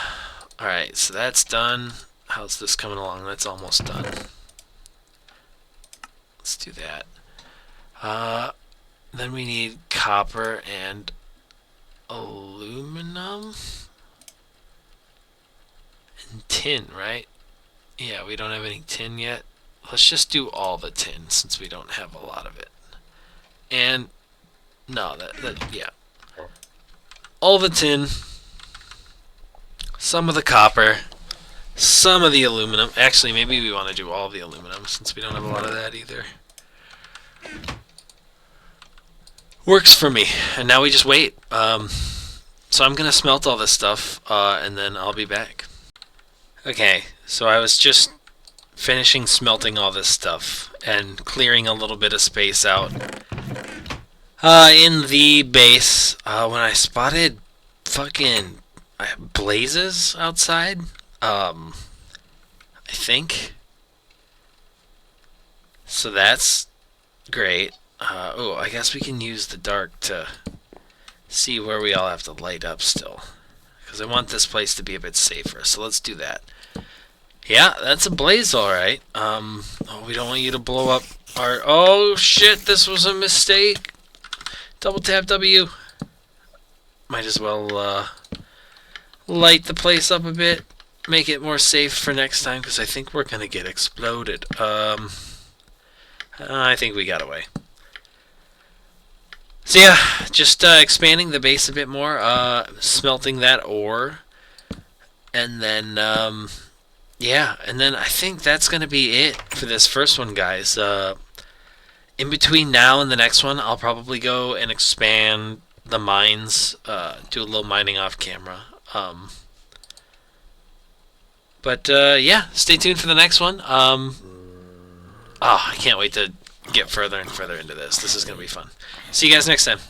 Alright, so that's done. How's this coming along? That's almost done. Let's do that. Then we need copper and aluminum. And tin, right? Yeah, we don't have any tin yet. Let's just do all the tin since we don't have a lot of it. And no, yeah. All the tin, some of the copper, some of the aluminum. Actually, maybe we want to do all the aluminum since we don't have a lot of that either. Works for me. And now we just wait. So I'm gonna smelt all this stuff, and then I'll be back. Okay, so I was just finishing smelting all this stuff and clearing a little bit of space out in the base when I spotted fucking blazes outside. I think. So that's great. Oh, I guess we can use the dark to see where we all have to light up still. Because I want this place to be a bit safer. So let's do that. Yeah, that's a blaze, alright. Oh, we don't want you to blow up our... Oh, shit, this was a mistake. Double tap W. Might as well light the place up a bit. Make it more safe for next time, because I think we're going to get exploded. I think we got away. So yeah, just expanding the base a bit more, smelting that ore, and then, yeah, and then I think that's going to be it for this first one, guys. In between now and the next one, I'll probably go and expand the mines, do a little mining off camera. But yeah, stay tuned for the next one. I can't wait to get further and further into this. This is going to be fun. See you guys next time.